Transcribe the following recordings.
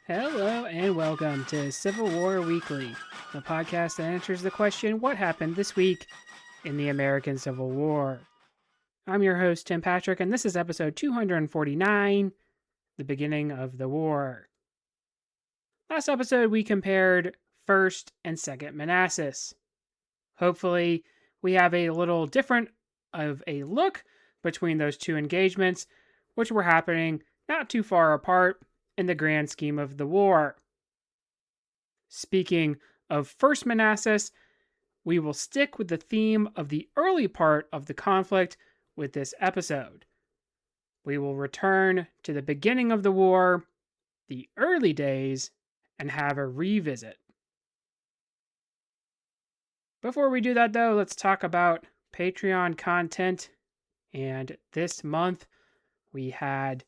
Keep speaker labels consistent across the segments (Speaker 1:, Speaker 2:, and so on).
Speaker 1: Hello and welcome to Civil War Weekly, the podcast that answers the question, what happened this week in the American Civil War? I'm your host, Tim Patrick, and this is episode 249, The Beginning of the War. Last episode, we compared 1st and 2nd Manassas. Hopefully, we have a little different of a look between those two engagements, which were happening not too far apart in the grand scheme of the war. Speaking of 1st Manassas, we will stick with the theme of the early part of the conflict with this episode. We will return to the beginning of the war, the early days, and have a revisit. Before we do that, though, let's talk about Patreon content. And this month, we had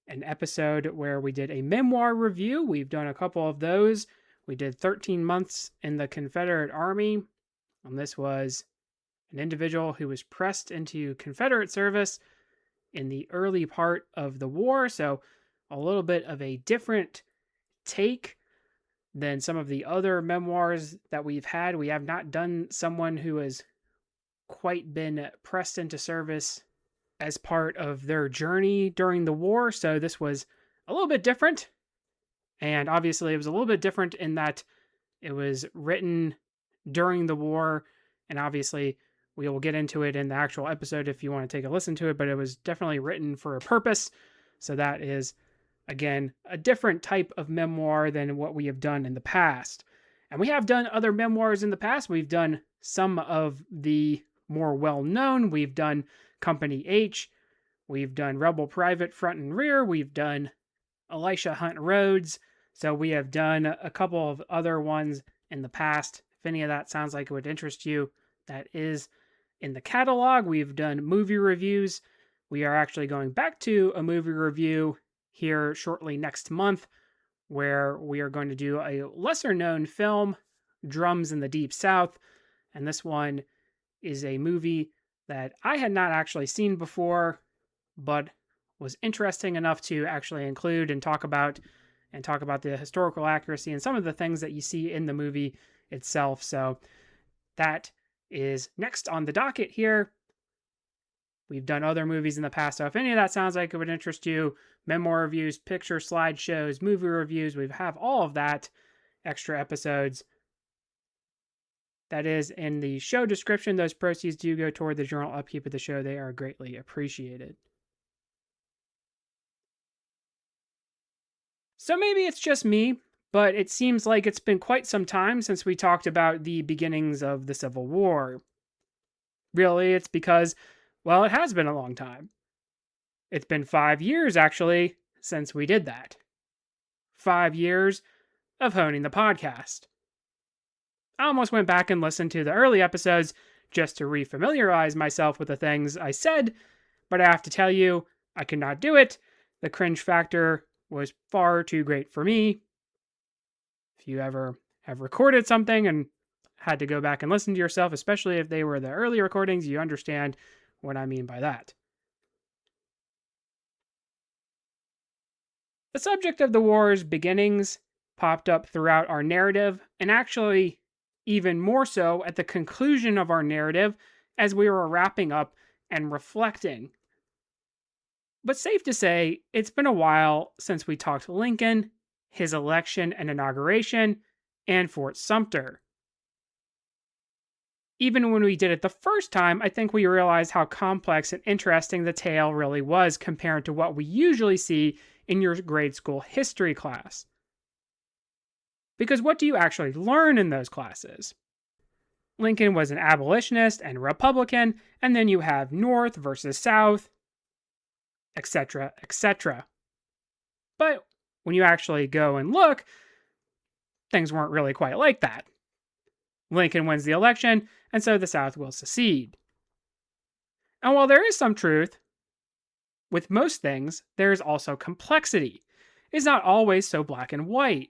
Speaker 1: an episode where we did a memoir review. We've done a couple of those. We did 13 months in the Confederate Army, and this was an individual who was pressed into Confederate service in the early part of the war, so a little bit of a different take than some of the other memoirs that we've had. We have not done someone who has quite been pressed into service as part of their journey during the war, so this was a little bit different. And obviously, it was a little bit different in that it was written during the war, and obviously, we will get into it in the actual episode if you want to take a listen to it, but it was definitely written for a purpose. So that is, again, a different type of memoir than what we have done in the past. And we have done other memoirs in the past. We've done some of the more well-known. We've done Company H. We've done Rebel Private Front and Rear. We've done Elisha Hunt Rhodes. So we have done a couple of other ones in the past. If any of that sounds like it would interest you, that is in the catalog. We've done movie reviews. We are actually going back to a movie review here shortly next month, where we are going to do a lesser known film, Drums in the Deep South. And this one is a movie that I had not actually seen before, but was interesting enough to actually include and talk about the historical accuracy and some of the things that you see in the movie itself. So that is next on the docket here. We've done other movies in the past, so if any of that sounds like it would interest you, memoir reviews, picture slideshows, movie reviews, we have all of that, extra episodes. That is in the show description. Those proceeds do go toward the general upkeep of the show. They are greatly appreciated. So maybe it's just me, but it seems like it's been quite some time since we talked about the beginnings of the Civil War. Really, it's because, well, it has been a long time. It's been 5 years, actually, since we did that. 5 years of honing the podcast. I almost went back and listened to the early episodes just to refamiliarize myself with the things I said, but I have to tell you, I could not do it. The cringe factor was far too great for me. If you ever have recorded something and had to go back and listen to yourself, especially if they were the early recordings, you understand what I mean by that. The subject of the war's beginnings popped up throughout our narrative, and actually even more so at the conclusion of our narrative as we were wrapping up and reflecting. But safe to say, it's been a while since we talked Lincoln, his election and inauguration, and Fort Sumter. Even when we did it the first time, I think we realized how complex and interesting the tale really was compared to what we usually see in your grade school history class. Because what do you actually learn in those classes? Lincoln was an abolitionist and Republican, and then you have North versus South, etc., etc. But when you actually go and look, things weren't really quite like that. Lincoln wins the election, and so the South will secede. And while there is some truth, with most things, there is also complexity. It's not always so black and white.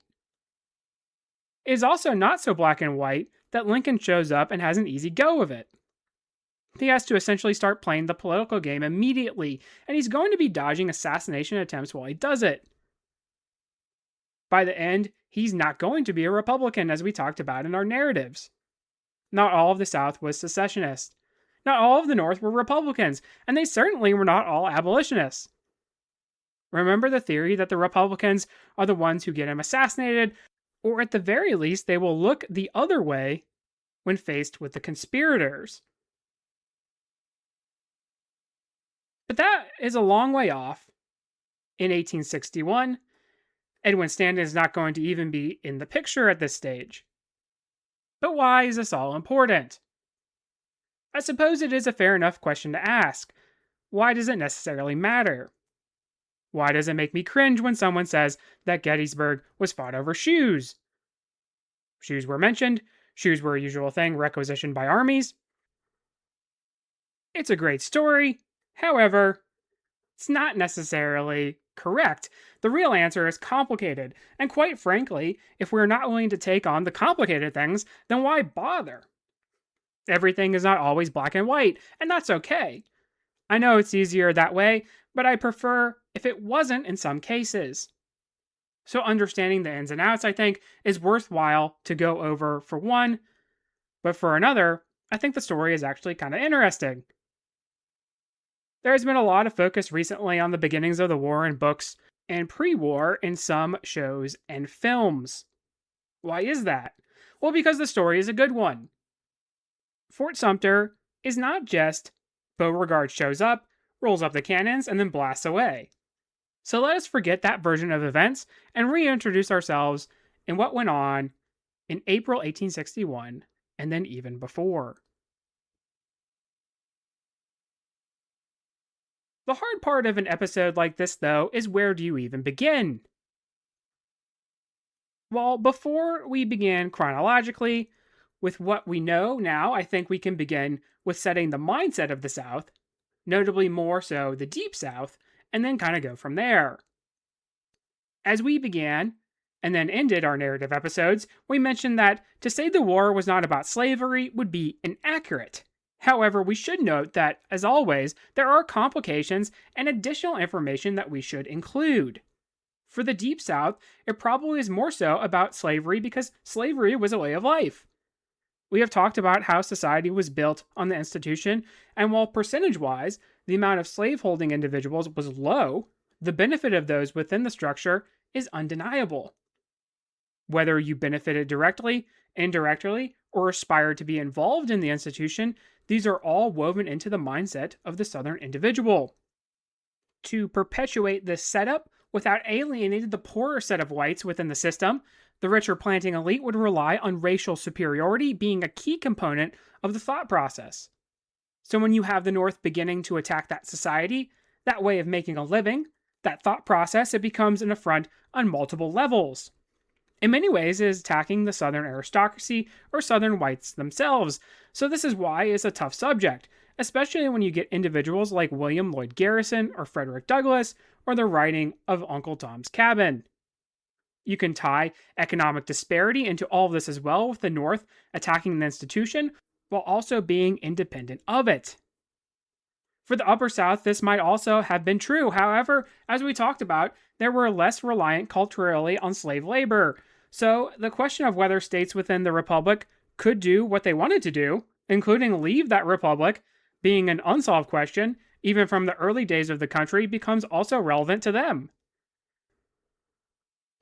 Speaker 1: It is also not so black and white that Lincoln shows up and has an easy go of it. He has to essentially start playing the political game immediately, and he's going to be dodging assassination attempts while he does it. By the end, he's not going to be a Republican, as we talked about in our narratives. Not all of the South was secessionist. Not all of the North were Republicans, and they certainly were not all abolitionists. Remember the theory that the Republicans are the ones who get him assassinated, or at the very least, they will look the other way when faced with the conspirators. But that is a long way off. In 1861, Edwin Stanton is not going to even be in the picture at this stage. But why is this all important? I suppose it is a fair enough question to ask. Why does it necessarily matter? Why does it make me cringe when someone says that Gettysburg was fought over shoes? Shoes were mentioned. Shoes were a usual thing requisitioned by armies. It's a great story. However, it's not necessarily correct. The real answer is complicated. And quite frankly, if we're not willing to take on the complicated things, then why bother? Everything is not always black and white, and that's okay. I know it's easier that way, but I prefer if it wasn't in some cases. So understanding the ins and outs, I think, is worthwhile to go over for one, but for another, I think the story is actually kind of interesting. There has been a lot of focus recently on the beginnings of the war in books and pre-war in some shows and films. Why is that? Well, because the story is a good one. Fort Sumter is not just Beauregard shows up, rolls up the cannons, and then blasts away. So let us forget that version of events and reintroduce ourselves in what went on in April 1861 and then even before. The hard part of an episode like this, though, is where do you even begin? Well, before we begin chronologically with what we know now, I think we can begin with setting the mindset of the South, notably more so the Deep South, and then kind of go from there. As we began and then ended our narrative episodes, we mentioned that to say the war was not about slavery would be inaccurate. However, we should note that, as always, there are complications and additional information that we should include. For the Deep South, it probably is more so about slavery because slavery was a way of life. We have talked about how society was built on the institution, and while percentage-wise, the amount of slaveholding individuals was low, the benefit of those within the structure is undeniable. Whether you benefited directly, indirectly, or aspired to be involved in the institution, these are all woven into the mindset of the Southern individual. To perpetuate this setup without alienating the poorer set of whites within the system, the richer planting elite would rely on racial superiority being a key component of the thought process. So when you have the North beginning to attack that society, that way of making a living, that thought process, it becomes an affront on multiple levels. In many ways, it is attacking the Southern aristocracy or Southern whites themselves, so this is why it's a tough subject, especially when you get individuals like William Lloyd Garrison or Frederick Douglass or the writing of Uncle Tom's Cabin. You can tie economic disparity into all of this as well, with the North attacking the institution while also being independent of it. For the Upper South, this might also have been true. However, as we talked about, they were less reliant culturally on slave labor. So the question of whether states within the Republic could do what they wanted to do, including leave that Republic, being an unsolved question, even from the early days of the country, becomes also relevant to them.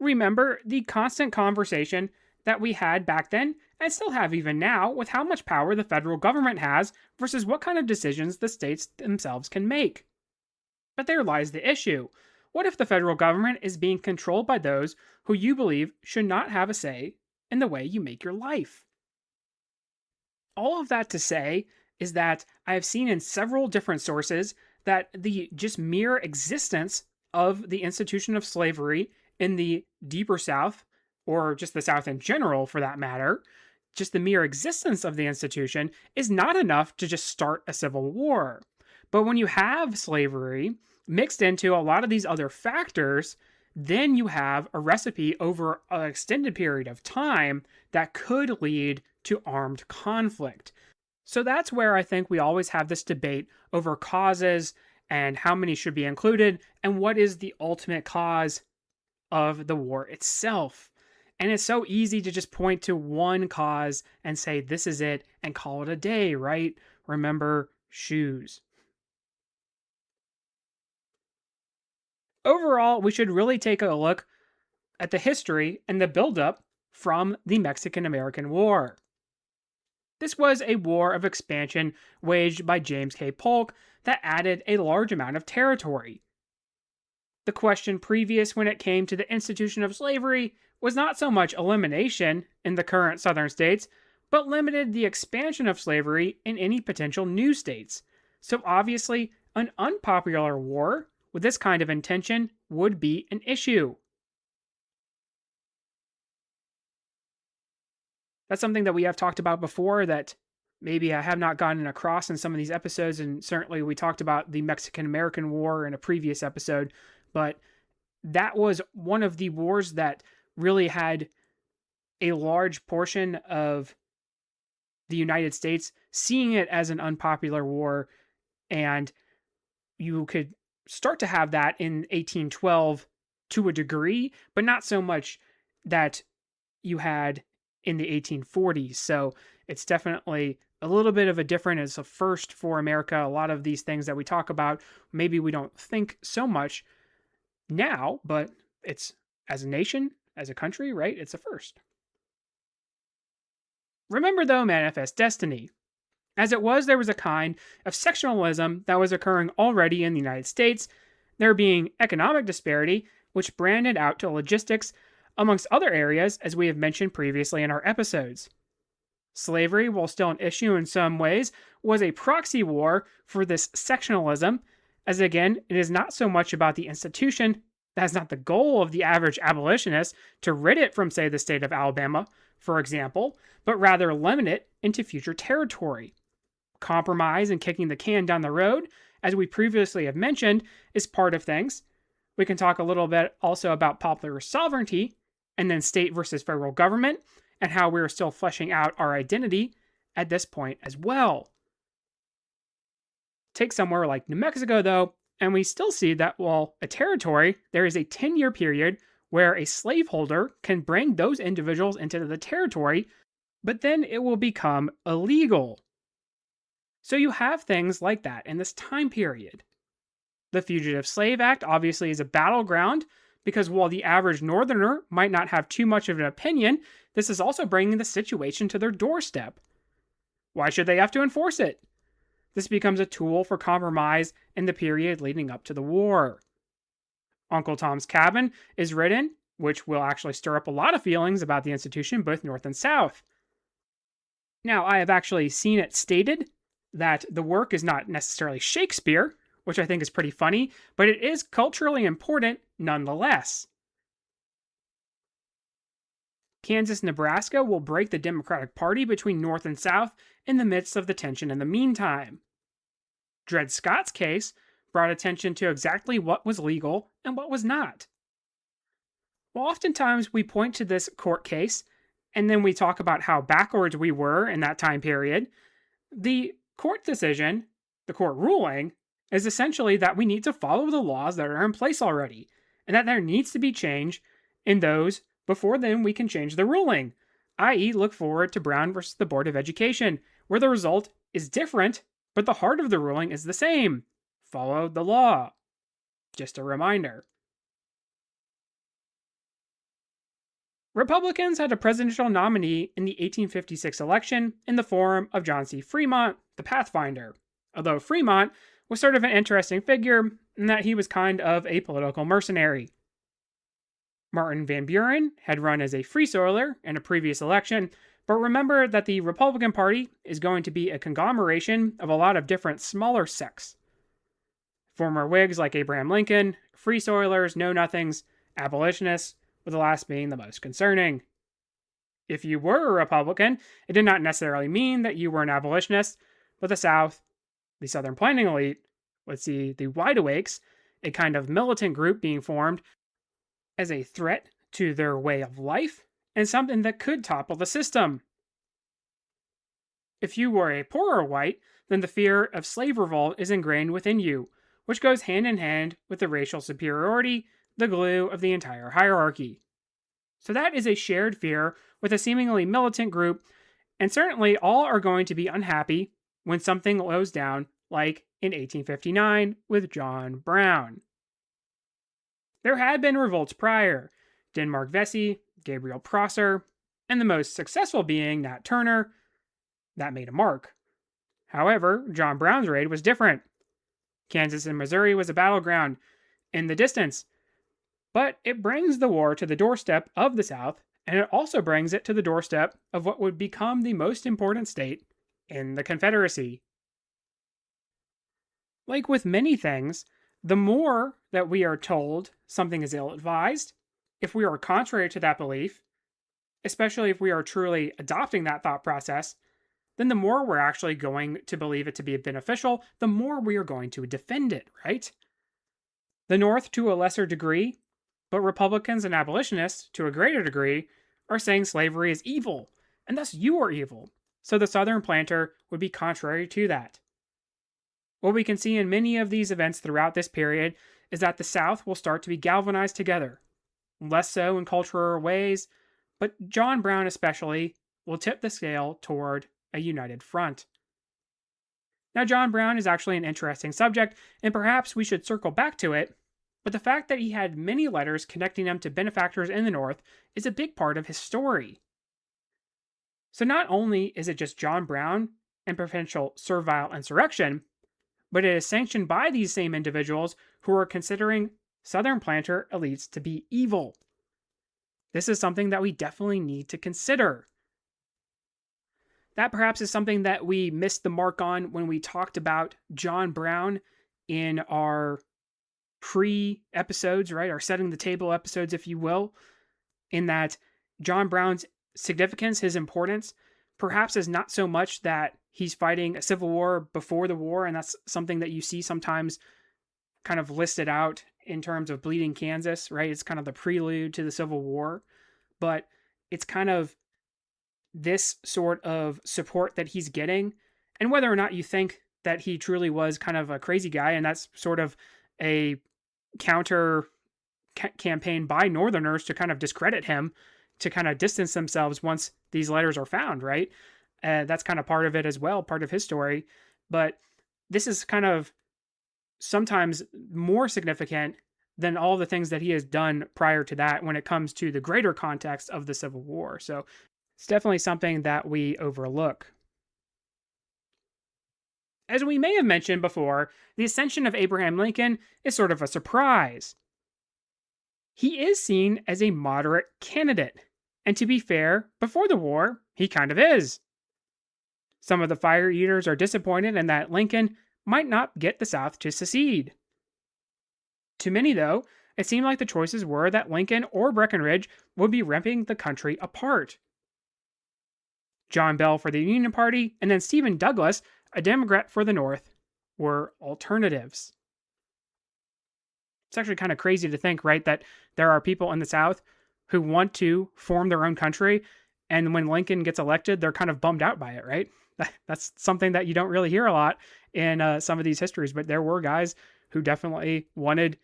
Speaker 1: Remember the constant conversation that we had back then, and still have even now, with how much power the federal government has versus what kind of decisions the states themselves can make. But there lies the issue. What if the federal government is being controlled by those who you believe should not have a say in the way you make your life? All of that to say is that I have seen in several different sources that the just mere existence of the institution of slavery in the deeper South, or just the South in general for that matter, just the mere existence of the institution is not enough to just start a civil war. But when you have slavery mixed into a lot of these other factors, then you have a recipe over an extended period of time that could lead to armed conflict. So that's where I think we always have this debate over causes and how many should be included and what is the ultimate cause of the war itself. And it's so easy to just point to one cause and say, this is it, and call it a day, right? Remember, shoes. Overall, we should really take a look at the history and the buildup from the Mexican American War. This was a war of expansion waged by James K. Polk that added a large amount of territory. The question previous when it came to the institution of slavery was not so much elimination in the current southern states, but limited the expansion of slavery in any potential new states. So obviously, an unpopular war with this kind of intention would be an issue. That's something that we have talked about before that maybe I have not gotten across in some of these episodes. And certainly we talked about the Mexican American War in a previous episode. But that was one of the wars that really had a large portion of the United States seeing it as an unpopular war. And you could start to have that in 1812 to a degree, but not so much that you had in the 1840s. So it's definitely a little bit of a different, it's a first for America. A lot of these things that we talk about, maybe we don't think so much now, but it's as a nation, as a country, right? It's a first. Remember, though, Manifest Destiny. As it was, there was a kind of sectionalism that was occurring already in the United States, there being economic disparity, which branded out to logistics, amongst other areas, as we have mentioned previously in our episodes. Slavery, while still an issue in some ways, was a proxy war for this sectionalism, as again, it is not so much about the institution. That's not the goal of the average abolitionist to rid it from, say, the state of Alabama, for example, but rather limit it into future territory. Compromise and kicking the can down the road, as we previously have mentioned, is part of things. We can talk a little bit also about popular sovereignty, and then state versus federal government, and how we're still fleshing out our identity at this point as well. Take somewhere like New Mexico, though, and we still see that while a territory, there is a 10-year period where a slaveholder can bring those individuals into the territory, but then it will become illegal. So you have things like that in this time period. The Fugitive Slave Act obviously is a battleground because while the average northerner might not have too much of an opinion, this is also bringing the situation to their doorstep. Why should they have to enforce it? This becomes a tool for compromise in the period leading up to the war. Uncle Tom's Cabin is written, which will actually stir up a lot of feelings about the institution, both North and South. Now, I have actually seen it stated that the work is not necessarily Shakespeare, which I think is pretty funny, but it is culturally important nonetheless. Kansas, Nebraska will break the Democratic Party between North and South in the midst of the tension in the meantime. Dred Scott's case brought attention to exactly what was legal and what was not. Well, oftentimes we point to this court case and then we talk about how backwards we were in that time period. The court decision, the court ruling, is essentially that we need to follow the laws that are in place already, and that there needs to be change in those before then we can change the ruling, i.e., look forward to Brown versus the Board of Education, where the result is different, but the heart of the ruling is the same. Follow the law. Just a reminder. Republicans had a presidential nominee in the 1856 election in the form of John C. Fremont, the Pathfinder, although Fremont was sort of an interesting figure in that he was kind of a political mercenary. Martin Van Buren had run as a Free Soiler in a previous election, but remember that the Republican Party is going to be a conglomeration of a lot of different smaller sects. Former Whigs like Abraham Lincoln, Free Soilers, Know-Nothings, abolitionists, with the last being the most concerning. If you were a Republican, it did not necessarily mean that you were an abolitionist, but the South, the Southern planning elite, would see the Wide Awakes, a kind of militant group being formed, as a threat to their way of life and something that could topple the system. If you were a poorer white, then the fear of slave revolt is ingrained within you, which goes hand in hand with the racial superiority the glue of the entire hierarchy. So that is a shared fear with a seemingly militant group, and certainly all are going to be unhappy when something goes down, like in 1859 with John Brown. There had been revolts prior: Denmark Vesey, Gabriel Prosser, and the most successful being Nat Turner. That made a mark. However, John Brown's raid was different. Kansas and Missouri was a battleground in the distance, but it brings the war to the doorstep of the South, and it also brings it to the doorstep of what would become the most important state in the Confederacy. Like with many things, the more that we are told something is ill advised, if we are contrary to that belief, especially if we are truly adopting that thought process, then the more we're actually going to believe it to be beneficial, the more we are going to defend it, right? The North to a lesser degree, but Republicans and abolitionists to a greater degree, are saying slavery is evil, and thus you are evil. So the Southern planter would be contrary to that. What we can see in many of these events throughout this period is that the South will start to be galvanized together, less so in cultural ways, but John Brown especially will tip the scale toward a united front. Now, John Brown is actually an interesting subject, and perhaps we should circle back to it, but the fact that he had many letters connecting him to benefactors in the North is a big part of his story. So not only is it just John Brown and potential servile insurrection, but it is sanctioned by these same individuals who are considering Southern planter elites to be evil. This is something that we definitely need to consider. That perhaps is something that we missed the mark on when we talked about John Brown in our pre-episodes, right? Our setting the table episodes, if you will, in that John Brown's significance, his importance, perhaps is not so much that he's fighting a civil war before the war, and that's something that you see sometimes kind of listed out in terms of Bleeding Kansas, right? It's kind of the prelude to the Civil War, but it's kind of this sort of support that he's getting, and whether or not you think that he truly was kind of a crazy guy, and that's sort of a counter campaign by Northerners to kind of discredit him, to kind of distance themselves once these letters are found, right? That's kind of part of it as well, part of his story. But this is kind of sometimes more significant than all the things that he has done prior to that when it comes to the greater context of the Civil War. So it's definitely something that we overlook. As we may have mentioned before, the ascension of Abraham Lincoln is sort of a surprise. He is seen as a moderate candidate, and to be fair, before the war, he kind of is. Some of the fire eaters are disappointed in that Lincoln might not get the South to secede. To many, though, it seemed like the choices were that Lincoln or Breckinridge would be ripping the country apart. John Bell for the Union Party, and then Stephen Douglas, a Democrat for the North, were alternatives. It's actually kind of crazy to think, right, that there are people in the South who want to form their own country, and when Lincoln gets elected, they're kind of bummed out by it, right? That's something that you don't really hear a lot in some of these histories, but there were guys who definitely wanted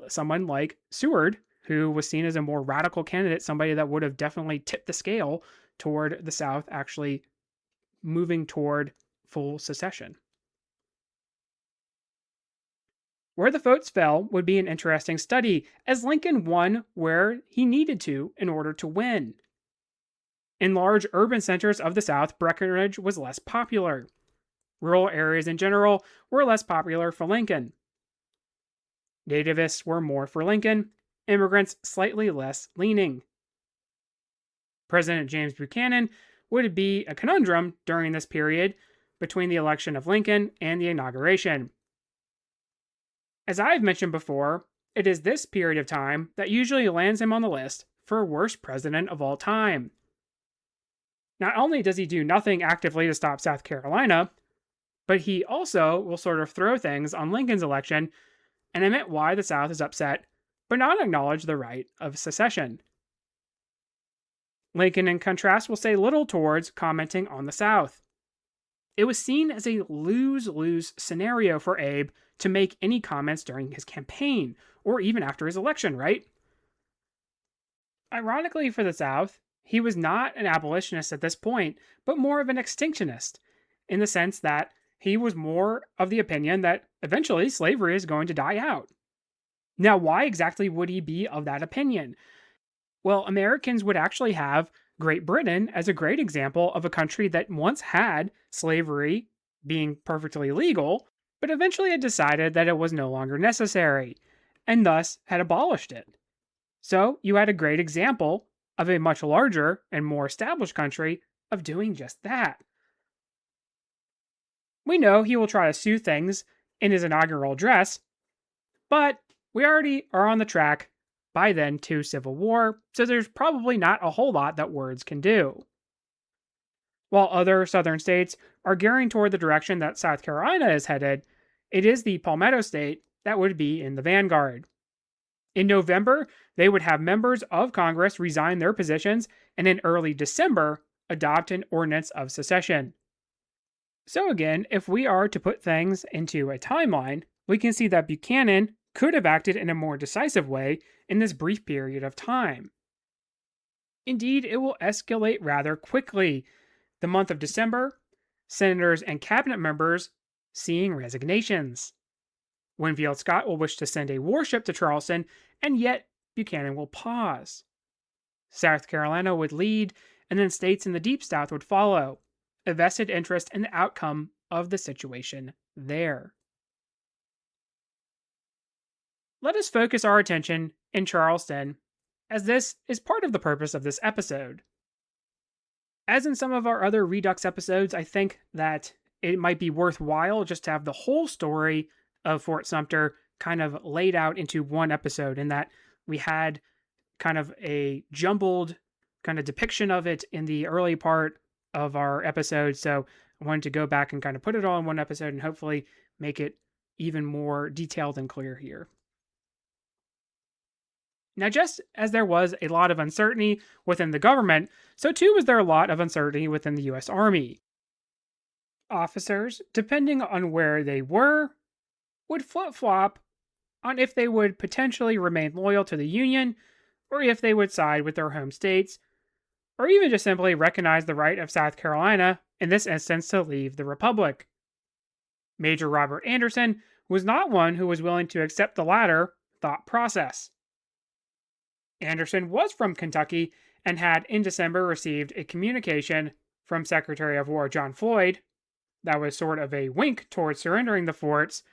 Speaker 1: someone like Seward, who was seen as a more radical candidate, somebody that would have definitely tipped the scale toward the South actually moving toward full secession. Where the votes fell would be an interesting study, as Lincoln won where he needed to in order to win. In large urban centers of the South, Breckinridge was less popular. Rural areas in general were less popular for Lincoln. Nativists were more for Lincoln, immigrants slightly less leaning. President James Buchanan would be a conundrum during this period between the election of Lincoln and the inauguration. As I've mentioned before, it is this period of time that usually lands him on the list for worst president of all time. Not only does he do nothing actively to stop South Carolina, but he also will sort of throw things on Lincoln's election and admit why the South is upset, but not acknowledge the right of secession. Lincoln, in contrast, will say little towards commenting on the South. It was seen as a lose-lose scenario for Abe to make any comments during his campaign, or even after his election, right? Ironically for the South, he was not an abolitionist at this point, but more of an extinctionist, in the sense that he was more of the opinion that eventually slavery is going to die out. Now, why exactly would he be of that opinion? Well, Americans would actually have Great Britain as a great example of a country that once had slavery being perfectly legal, but eventually had decided that it was no longer necessary, and thus had abolished it. So you had a great example of a much larger and more established country of doing just that. We know he will try to sue things in his inaugural address, but we already are on the track by then to civil war, so there's probably not a whole lot that words can do. While other southern states are gearing toward the direction that South Carolina is headed, it is the Palmetto State that would be in the vanguard. In November, they would have members of Congress resign their positions and in early December adopt an ordinance of secession. So, again, if we are to put things into a timeline, we can see that Buchanan could have acted in a more decisive way in this brief period of time. Indeed, it will escalate rather quickly. The month of December, senators and cabinet members seeing resignations. Winfield Scott will wish to send a warship to Charleston, and yet Buchanan will pause. South Carolina would lead, and then states in the Deep South would follow, a vested interest in the outcome of the situation there. Let us focus our attention in Charleston, as this is part of the purpose of this episode. As in some of our other Redux episodes, I think that it might be worthwhile just to have the whole story of Fort Sumter kind of laid out into one episode, in that we had kind of a jumbled kind of depiction of it in the early part of our episode. So I wanted to go back and kind of put it all in one episode and hopefully make it even more detailed and clear here. Now, just as there was a lot of uncertainty within the government, so too was there a lot of uncertainty within the U.S. Army. Officers, depending on where they were, would flip-flop on if they would potentially remain loyal to the Union, or if they would side with their home states, or even just simply recognize the right of South Carolina, in this instance, to leave the Republic. Major Robert Anderson was not one who was willing to accept the latter thought process. Anderson was from Kentucky and had in December received a communication from Secretary of War John Floyd that was sort of a wink towards surrendering the forts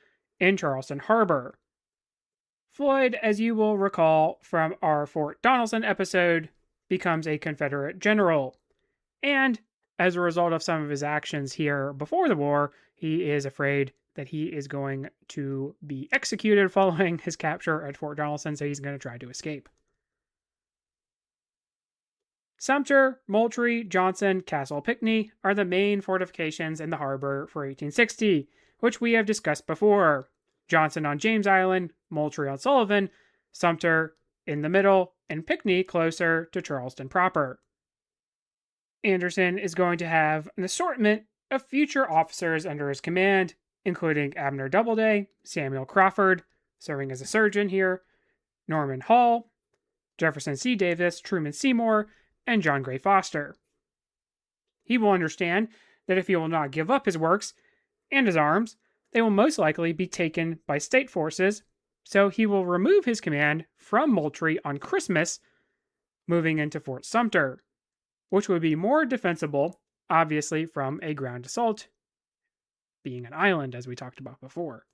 Speaker 1: in Charleston Harbor. Floyd, as you will recall from our Fort Donelson episode, becomes a Confederate general, and as a result of some of his actions here before the war, he is afraid that he is going to be executed following his capture at Fort Donelson, so he's going to try to escape. Sumter, Moultrie, Johnson, Castle Pinckney are the main fortifications in the harbor for 1860, which we have discussed before. Johnson on James Island, Moultrie on Sullivan, Sumter in the middle, and Pinckney closer to Charleston proper. Anderson is going to have an assortment of future officers under his command, including Abner Doubleday, Samuel Crawford, serving as a surgeon here, Norman Hall, Jefferson C. Davis, Truman Seymour, and John Gray Foster. He will understand that if he will not give up his works and his arms, they will most likely be taken by state forces, so he will remove his command from Moultrie on Christmas, moving into Fort Sumter, which would be more defensible, obviously, from a ground assault, being an island, as we talked about before.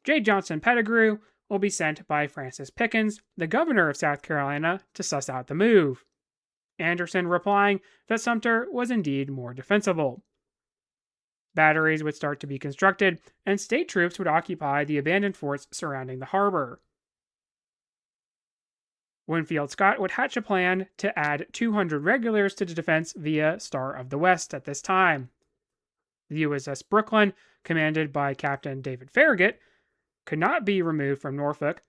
Speaker 1: J. Johnson Pettigrew will be sent by Francis Pickens, the governor of South Carolina, to suss out the move. Anderson replying that Sumter was indeed more defensible. Batteries would start to be constructed, and state troops would occupy the abandoned forts surrounding the harbor. Winfield Scott would hatch a plan to add 200 regulars to the defense via Star of the West at this time. The USS Brooklyn, commanded by Captain David Farragut, could not be removed from Norfolk,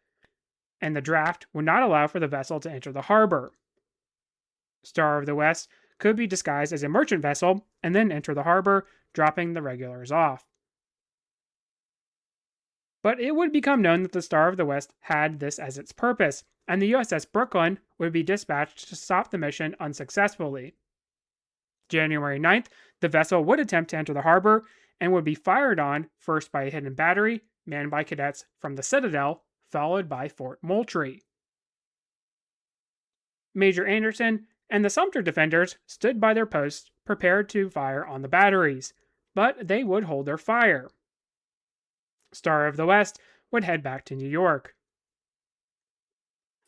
Speaker 1: and the draft would not allow for the vessel to enter the harbor. Star of the West could be disguised as a merchant vessel and then enter the harbor, dropping the regulars off. But it would become known that the Star of the West had this as its purpose, and the USS Brooklyn would be dispatched to stop the mission unsuccessfully. January 9th, the vessel would attempt to enter the harbor and would be fired on first by a hidden battery manned by cadets from the Citadel, followed by Fort Moultrie. Major Anderson and the Sumter defenders stood by their posts, prepared to fire on the batteries, but they would hold their fire. Star of the West would head back to New York.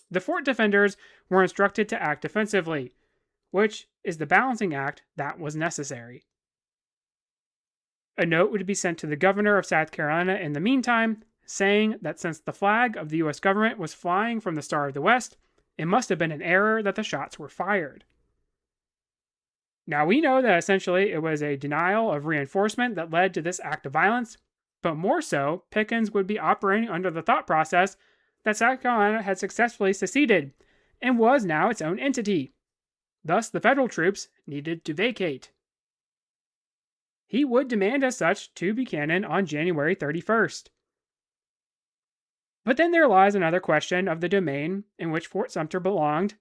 Speaker 1: The fort defenders were instructed to act defensively, which is the balancing act that was necessary. A note would be sent to the governor of South Carolina in the meantime, saying that since the flag of the U.S. government was flying from the Star of the West, it must have been an error that the shots were fired. Now we know that essentially it was a denial of reinforcement that led to this act of violence, but more so, Pickens would be operating under the thought process that South Carolina had successfully seceded and was now its own entity. Thus, the federal troops needed to vacate. He would demand as such to Buchanan on January 31st. But then there lies another question of the domain in which Fort Sumter belonged,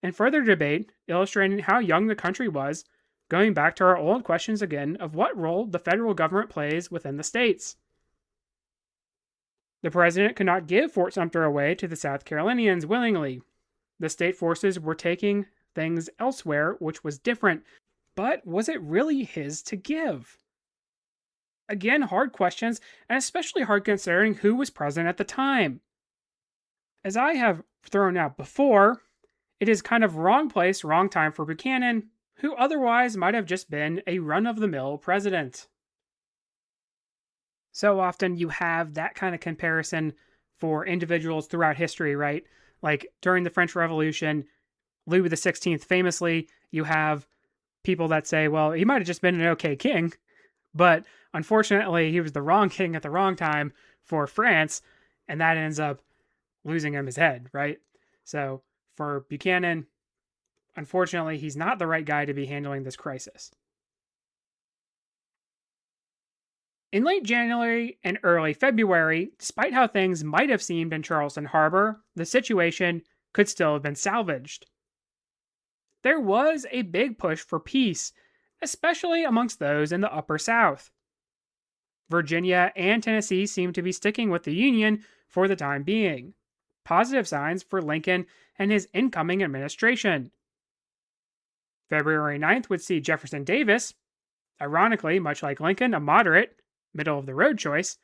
Speaker 1: and further debate illustrating how young the country was, going back to our old questions again of what role the federal government plays within the states. The president could not give Fort Sumter away to the South Carolinians willingly. The state forces were taking things elsewhere, which was different, but was it really his to give? Again, hard questions, and especially hard considering who was president at the time. As I have thrown out before, it is kind of wrong place, wrong time for Buchanan, who otherwise might have just been a run-of-the-mill president. So often you have that kind of comparison for individuals throughout history, right? Like during the French Revolution, Louis XVI famously, you have people that say, well, he might have just been an okay king, but unfortunately, he was the wrong king at the wrong time for France, and that ends up losing him his head, right? So for Buchanan, unfortunately, he's not the right guy to be handling this crisis. In late January and early February, despite how things might have seemed in Charleston Harbor, the situation could still have been salvaged. There was a big push for peace, especially amongst those in the Upper South. Virginia and Tennessee seemed to be sticking with the Union for the time being. Positive signs for Lincoln and his incoming administration. February 9th would see Jefferson Davis, ironically, much like Lincoln, a moderate, middle-of-the-road choice,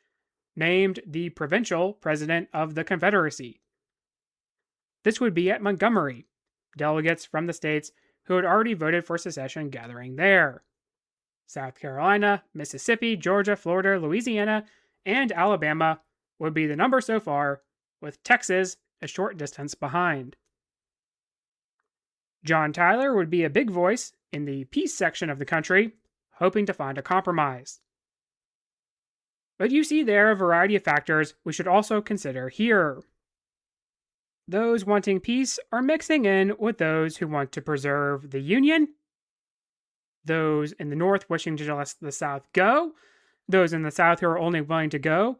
Speaker 1: named the provincial president of the Confederacy. This would be at Montgomery, delegates from the states who had already voted for secession gathering there. South Carolina, Mississippi, Georgia, Florida, Louisiana, and Alabama would be the number so far, with Texas a short distance behind. John Tyler would be a big voice in the peace section of the country, hoping to find a compromise. But you see there a variety of factors we should also consider here. Those wanting peace are mixing in with those who want to preserve the Union, those in the North wishing to let the South go, those in the South who are only willing to go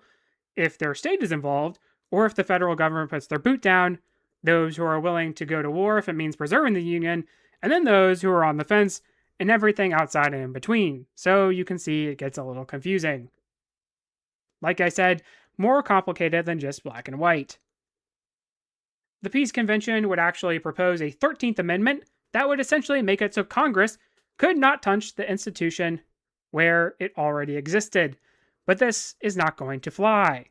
Speaker 1: if their state is involved, or if the federal government puts their boot down, those who are willing to go to war if it means preserving the Union, and then those who are on the fence and everything outside and in between. So you can see it gets a little confusing. Like I said, more complicated than just black and white. The Peace Convention would actually propose a 13th Amendment that would essentially make it so Congress could not touch the institution where it already existed. But this is not going to fly.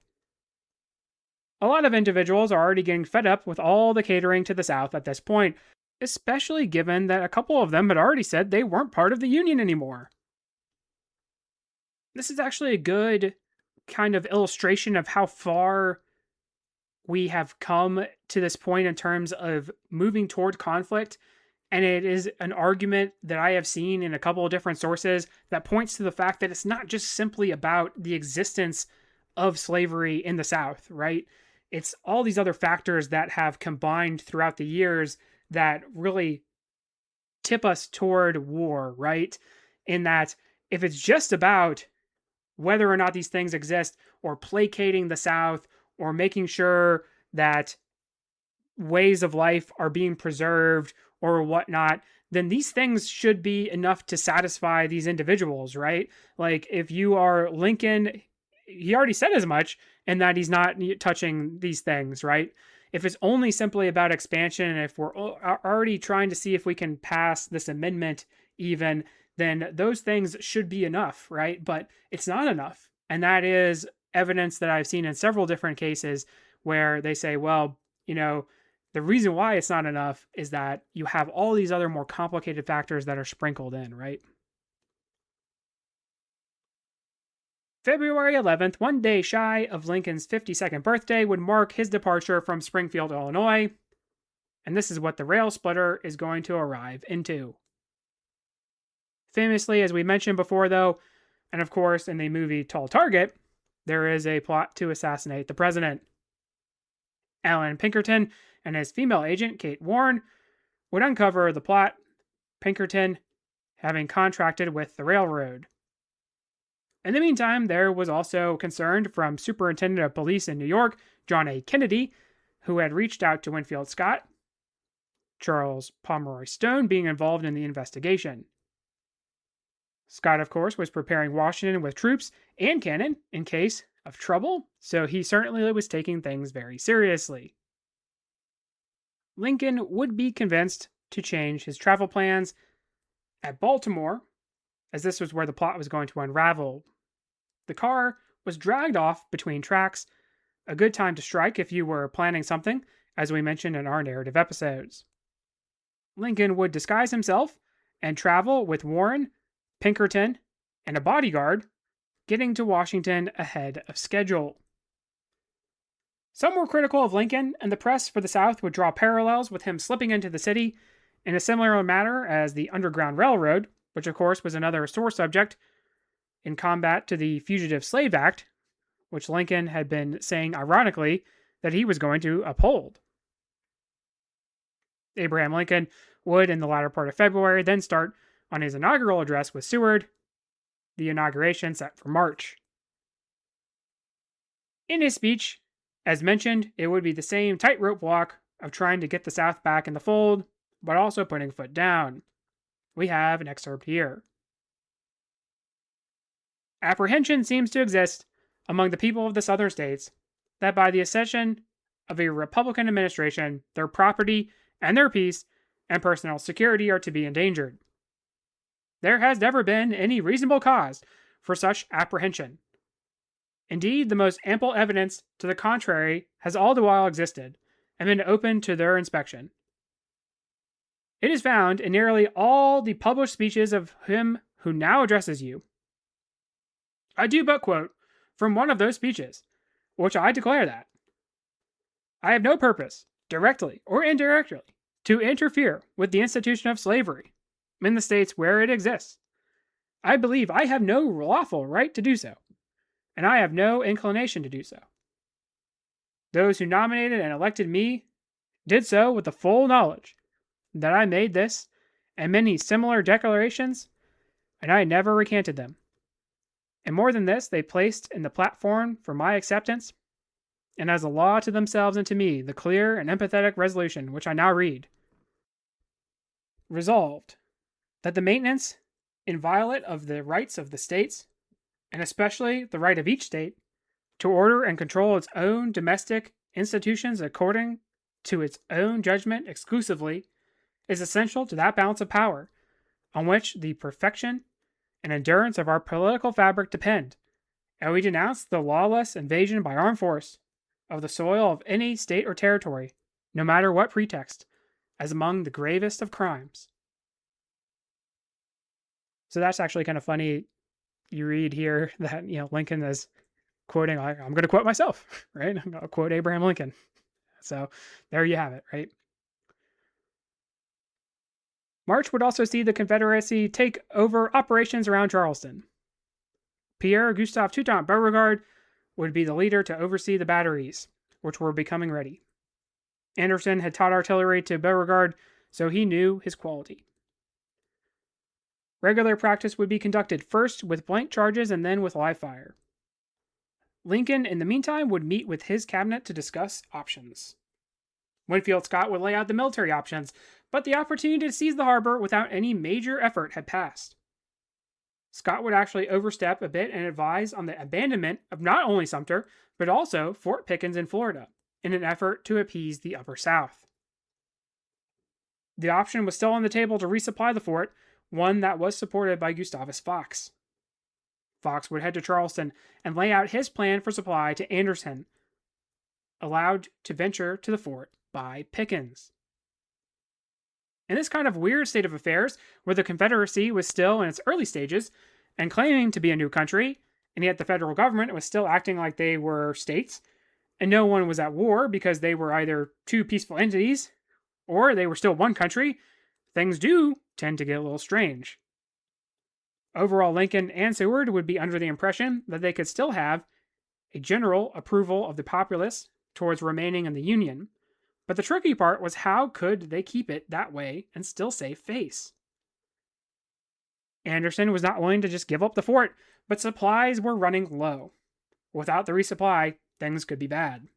Speaker 1: A lot of individuals are already getting fed up with all the catering to the South at this point, especially given that a couple of them had already said they weren't part of the Union anymore. This is actually a good kind of illustration of how far we have come to this point in terms of moving toward conflict. And it is an argument that I have seen in a couple of different sources that points to the fact that it's not just simply about the existence of slavery in the South, right? It's all these other factors that have combined throughout the years that really tip us toward war, right? In that if it's just about whether or not these things exist, or placating the South or making sure that ways of life are being preserved or whatnot, then these things should be enough to satisfy these individuals, right? Like if you are Lincoln, he already said as much, and that he's not touching these things, right? If it's only simply about expansion, and if we're already trying to see if we can pass this amendment, even, then those things should be enough, right? But it's not enough. And that is evidence that I've seen in several different cases where they say, well, the reason why it's not enough is that you have all these other more complicated factors that are sprinkled in, right? February 11th, one day shy of Lincoln's 52nd birthday, would mark his departure from Springfield, Illinois. And this is what the rail splitter is going to arrive into. Famously, as we mentioned before, though, and of course in the movie Tall Target, there is a plot to assassinate the president. Alan Pinkerton and his female agent, Kate Warren, would uncover the plot, Pinkerton having contracted with the railroad. In the meantime, there was also concern from Superintendent of Police in New York, John A. Kennedy, who had reached out to Winfield Scott, Charles Pomeroy Stone being involved in the investigation. Scott, of course, was preparing Washington with troops and cannon in case of trouble, so he certainly was taking things very seriously. Lincoln would be convinced to change his travel plans at Baltimore, as this was where the plot was going to unravel. The car was dragged off between tracks, a good time to strike if you were planning something, as we mentioned in our narrative episodes. Lincoln would disguise himself and travel with Warren, Pinkerton, and a bodyguard, getting to Washington ahead of schedule. Some were critical of Lincoln, and the press for the South would draw parallels with him slipping into the city in a similar manner as the Underground Railroad, which of course was another sore subject in combat to the Fugitive Slave Act, which Lincoln had been saying ironically that he was going to uphold. Abraham Lincoln would, in the latter part of February, then start on his inaugural address with Seward, the inauguration set for March. In his speech, as mentioned, it would be the same tightrope walk of trying to get the South back in the fold, but also putting foot down. We have an excerpt here. Apprehension seems to exist among the people of the Southern states that by the accession of a Republican administration, their property and their peace and personal security are to be endangered. There has never been any reasonable cause for such apprehension. Indeed, the most ample evidence to the contrary has all the while existed and been open to their inspection. It is found in nearly all the published speeches of him who now addresses you. I do but quote from one of those speeches, which I declare that I have no purpose, directly or indirectly, to interfere with the institution of slavery in the states where it exists. I believe I have no lawful right to do so, and I have no inclination to do so. Those who nominated and elected me did so with the full knowledge that I made this and many similar declarations, and I never recanted them. And more than this, they placed in the platform for my acceptance, and as a law to themselves and to me, the clear and empathetic resolution which I now read. Resolved, that the maintenance, inviolate of the rights of the states, and especially the right of each state, to order and control its own domestic institutions according to its own judgment exclusively, is essential to that balance of power on which the perfection and endurance of our political fabric depend, and we denounce the lawless invasion by armed force of the soil of any state or territory, no matter what pretext, as among the gravest of crimes. So that's actually kind of funny. You read here that, Lincoln is quoting, I'm going to quote myself, right? I'm going to quote Abraham Lincoln. So there you have it, right? March would also see the Confederacy take over operations around Charleston. Pierre Gustave Toutant Beauregard would be the leader to oversee the batteries, which were becoming ready. Anderson had taught artillery to Beauregard, so he knew his quality. Regular practice would be conducted first with blank charges and then with live fire. Lincoln, in the meantime, would meet with his cabinet to discuss options. Winfield Scott would lay out the military options, but the opportunity to seize the harbor without any major effort had passed. Scott would actually overstep a bit and advise on the abandonment of not only Sumter, but also Fort Pickens in Florida, in an effort to appease the Upper South. The option was still on the table to resupply the fort, one that was supported by Gustavus Fox. Fox would head to Charleston and lay out his plan for supply to Anderson, allowed to venture to the fort by Pickens. In this kind of weird state of affairs, where the Confederacy was still in its early stages and claiming to be a new country, and yet the federal government was still acting like they were states, and no one was at war because they were either two peaceful entities or they were still one country, things do tend to get a little strange. Overall, Lincoln and Seward would be under the impression that they could still have a general approval of the populace towards remaining in the Union, but the tricky part was how could they keep it that way and still save face? Anderson was not willing to just give up the fort, but supplies were running low. Without the resupply, things could be bad.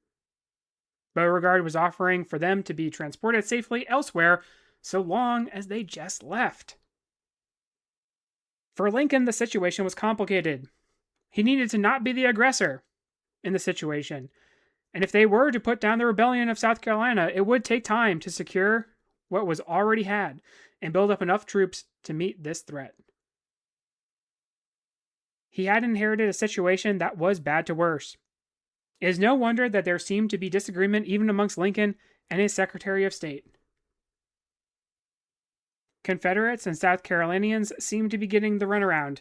Speaker 1: Beauregard was offering for them to be transported safely elsewhere so long as they just left. For Lincoln, the situation was complicated. He needed to not be the aggressor in the situation, and if they were to put down the rebellion of South Carolina, it would take time to secure what was already had and build up enough troops to meet this threat. He had inherited a situation that was bad to worse. It is no wonder that there seemed to be disagreement even amongst Lincoln and his Secretary of State. Confederates and South Carolinians seemed to be getting the runaround,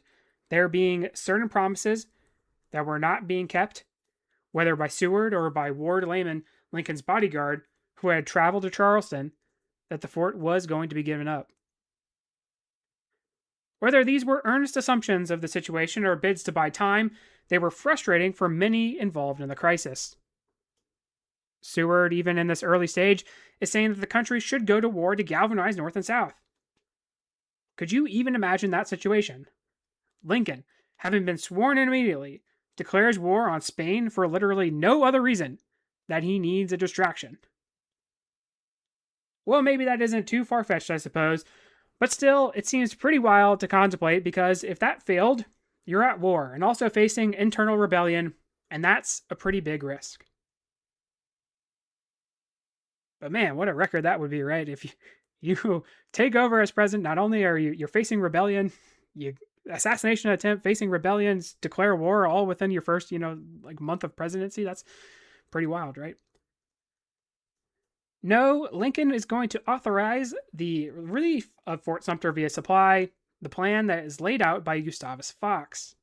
Speaker 1: there being certain promises that were not being kept, whether by Seward or by Ward Layman, Lincoln's bodyguard, who had traveled to Charleston, that the fort was going to be given up. Whether these were earnest assumptions of the situation or bids to buy time, they were frustrating for many involved in the crisis. Seward, even in this early stage, is saying that the country should go to war to galvanize North and South. Could you even imagine that situation? Lincoln, having been sworn in immediately, declares war on Spain for literally no other reason that he needs a distraction. Well, maybe that isn't too far-fetched, I suppose, but still, it seems pretty wild to contemplate because if that failed, you're at war and also facing internal rebellion, and that's a pretty big risk. But man, what a record that would be, right? If you take over as president, not only are you're facing rebellion, you assassination attempt, facing rebellions, declare war all within your first, month of presidency. That's pretty wild, right? No, Lincoln is going to authorize the relief of Fort Sumter via supply, the plan that is laid out by Gustavus Fox.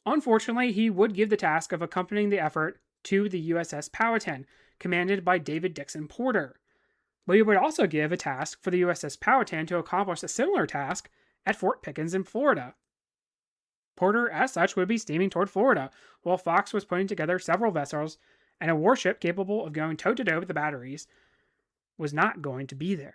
Speaker 1: Unfortunately, he would give the task of accompanying the effort to the USS Powhatan, commanded by David Dixon Porter. But he would also give a task for the USS Powhatan to accomplish a similar task at Fort Pickens in Florida. Porter, as such, would be steaming toward Florida, while Fox was putting together several vessels, and a warship capable of going toe-to-toe with the batteries was not going to be there.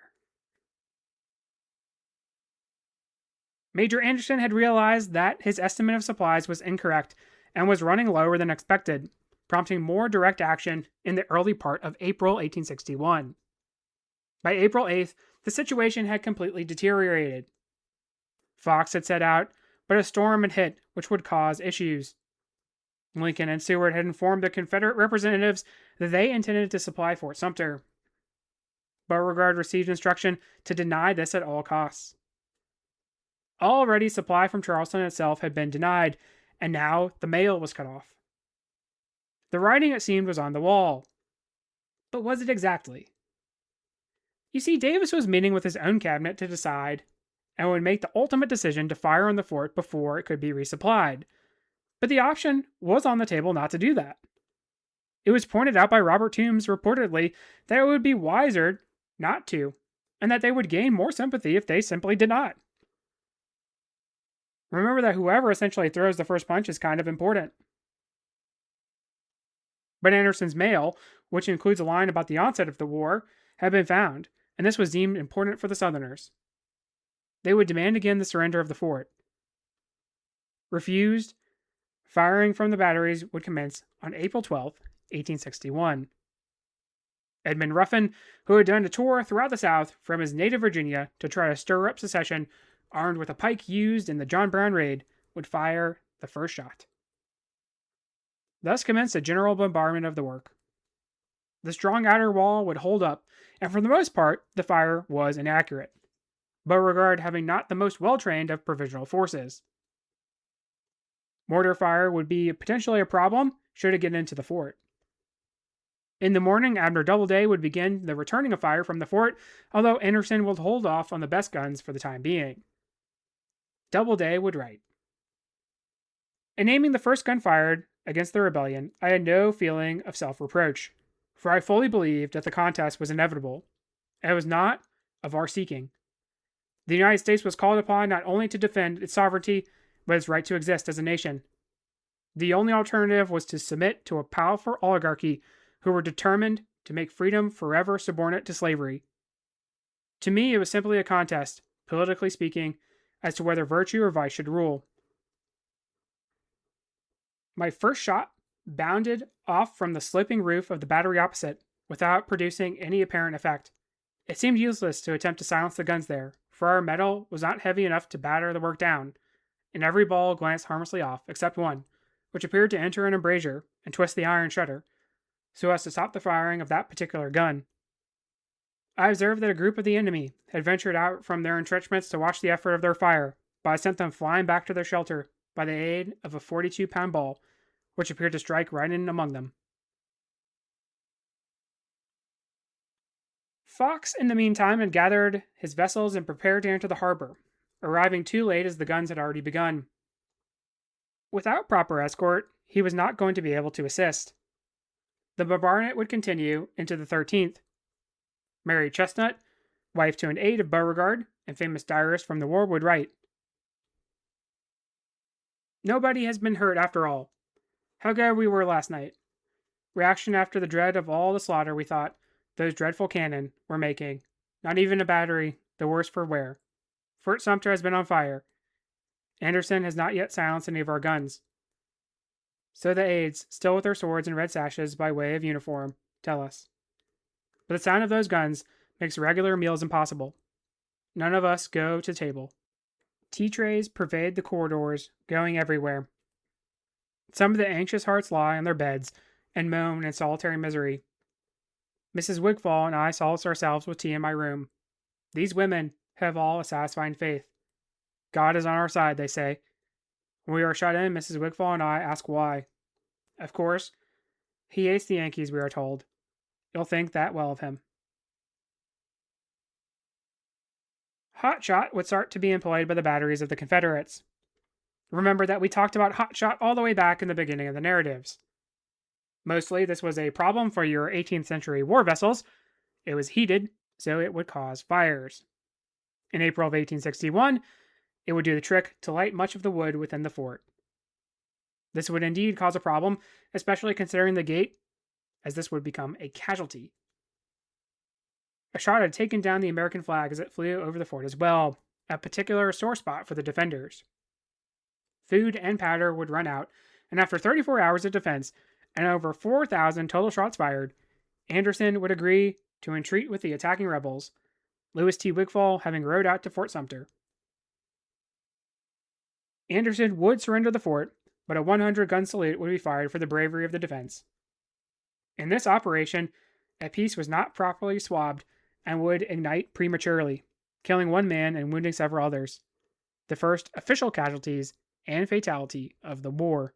Speaker 1: Major Anderson had realized that his estimate of supplies was incorrect and was running lower than expected, prompting more direct action in the early part of April 1861. By April 8th, the situation had completely deteriorated. Fox had set out, but a storm had hit, which would cause issues. Lincoln and Seward had informed the Confederate representatives that they intended to supply Fort Sumter. Beauregard received instruction to deny this at all costs. Already, supply from Charleston itself had been denied, and now the mail was cut off. The writing, it seemed, was on the wall. But was it exactly? You see, Davis was meeting with his own cabinet to decide, and would make the ultimate decision to fire on the fort before it could be resupplied. But the option was on the table not to do that. It was pointed out by Robert Toombs reportedly that it would be wiser not to, and that they would gain more sympathy if they simply did not. Remember that whoever essentially throws the first punch is kind of important. But Anderson's mail, which includes a line about the onset of the war, had been found, and this was deemed important for the Southerners. They would demand again the surrender of the fort. Refused, Firing from the batteries would commence on April 12th, 1861. Edmund Ruffin, who had done a tour throughout the South from his native Virginia to try to stir up secession, armed with a pike used in the John Brown raid, would fire the first shot. Thus commenced a general bombardment of the work. The strong outer wall would hold up, and for the most part, the fire was inaccurate, Beauregard having not the most well-trained of provisional forces. Mortar fire would be potentially a problem should it get into the fort. In the morning, Abner Doubleday would begin the returning of fire from the fort, although Anderson would hold off on the best guns for the time being. Doubleday would write, "In naming the first gun fired against the rebellion, I had no feeling of self-reproach, for I fully believed that the contest was inevitable, and it was not of our seeking. The United States was called upon not only to defend its sovereignty, but its right to exist as a nation. The only alternative was to submit to a powerful oligarchy who were determined to make freedom forever subordinate to slavery. To me, it was simply a contest, politically speaking, as to whether virtue or vice should rule. My first shot bounded off from the sloping roof of the battery opposite, without producing any apparent effect. It seemed useless to attempt to silence the guns there, for our metal was not heavy enough to batter the work down, and every ball glanced harmlessly off, except one, which appeared to enter an embrasure and twist the iron shutter, so as to stop the firing of that particular gun. I observed that a group of the enemy had ventured out from their entrenchments to watch the effort of their fire, but I sent them flying back to their shelter by the aid of a 42-pound ball, which appeared to strike right in among them." Fox, in the meantime, had gathered his vessels and prepared to enter the harbor, arriving too late as the guns had already begun. Without proper escort, he was not going to be able to assist. The bombardment would continue into the 13th. Mary Chestnut, wife to an aide of Beauregard and famous diarist from the war, would write, "Nobody has been hurt after all. How glad we were last night. Reaction after the dread of all the slaughter we thought those dreadful cannon were making. Not even a battery, the worse for wear. Fort Sumter has been on fire. Anderson has not yet silenced any of our guns. So the aides, still with their swords and red sashes by way of uniform, tell us. But the sound of those guns makes regular meals impossible. None of us go to table. Tea trays pervade the corridors, going everywhere. Some of the anxious hearts lie on their beds and moan in solitary misery. Mrs. Wigfall and I solace ourselves with tea in my room. These women have all a satisfying faith. God is on our side, they say. When we are shut in, Mrs. Wigfall and I ask why. Of course, he hates the Yankees, we are told. You'll think that well of him." Hot shot would start to be employed by the batteries of the Confederates. Remember that we talked about hot shot all the way back in the beginning of the narratives. Mostly, this was a problem for your 18th century war vessels. It was heated, so it would cause fires. In April of 1861, it would do the trick to light much of the wood within the fort. This would indeed cause a problem, especially considering the gate, as this would become a casualty. A shot had taken down the American flag as it flew over the fort as well, a particular sore spot for the defenders. Food and powder would run out, and after 34 hours of defense and over 4,000 total shots fired, Anderson would agree to entreat with the attacking rebels, Lewis T. Wigfall having rowed out to Fort Sumter. Anderson would surrender the fort, but a 100-gun salute would be fired for the bravery of the defense. In this operation, a piece was not properly swabbed and would ignite prematurely, killing one man and wounding several others. The first official casualties and fatality of the war.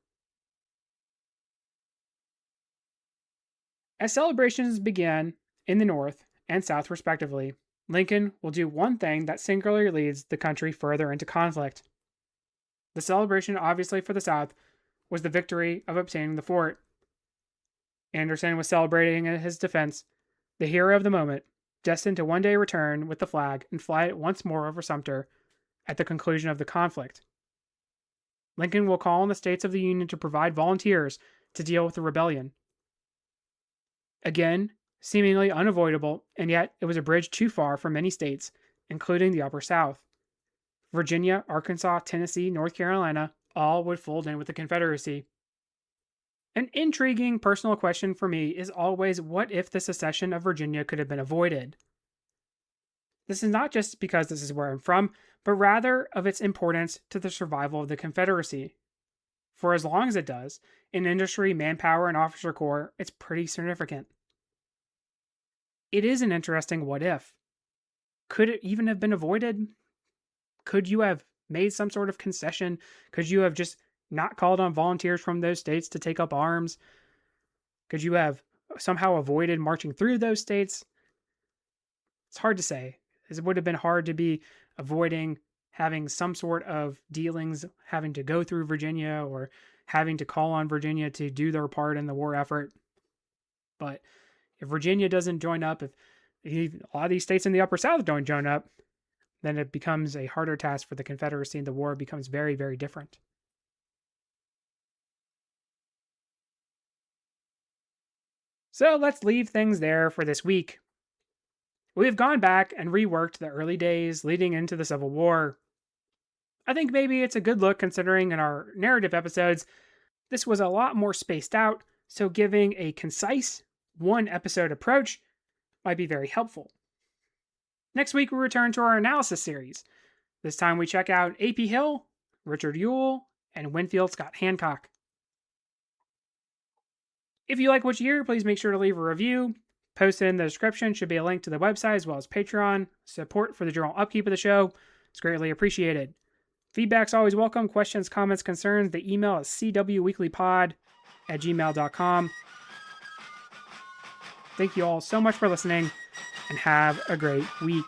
Speaker 1: As celebrations began in the North and South respectively, Lincoln will do one thing that singularly leads the country further into conflict. The celebration, obviously for the South, was the victory of obtaining the fort. Anderson was celebrating in his defense, the hero of the moment, destined to one day return with the flag and fly it once more over Sumter at the conclusion of the conflict. Lincoln will call on the states of the Union to provide volunteers to deal with the rebellion. Again, seemingly unavoidable, and yet it was a bridge too far for many states, including the Upper South. Virginia, Arkansas, Tennessee, North Carolina all would fold in with the Confederacy. An intriguing personal question for me is always, what if the secession of Virginia could have been avoided? This is not just because this is where I'm from, but rather of its importance to the survival of the Confederacy. For as long as it does, in industry, manpower, and officer corps, it's pretty significant. It is an interesting what if. Could it even have been avoided? Could you have made some sort of concession? Could you have just not called on volunteers from those states to take up arms? Could you have somehow avoided marching through those states? It's hard to say. It would have been hard to be avoiding having some sort of dealings, having to go through Virginia or having to call on Virginia to do their part in the war effort. But if Virginia doesn't join up, if a lot of these states in the Upper South don't join up, then it becomes a harder task for the Confederacy and the war becomes very, very different. So let's leave things there for this week. We've gone back and reworked the early days leading into the Civil War. I think maybe it's a good look considering in our narrative episodes, this was a lot more spaced out, so giving a concise, one episode approach might be very helpful. Next week, we return to our analysis series. This time, we check out A.P. Hill, Richard Ewell, and Winfield Scott Hancock. If you like what you hear, please make sure to leave a review. Posted in the description should be a link to the website as well as Patreon. Support for the general upkeep of the show is greatly appreciated. Feedback's always welcome. Questions, comments, concerns. The email is cwweeklypod@gmail.com. Thank you all so much for listening, and have a great week.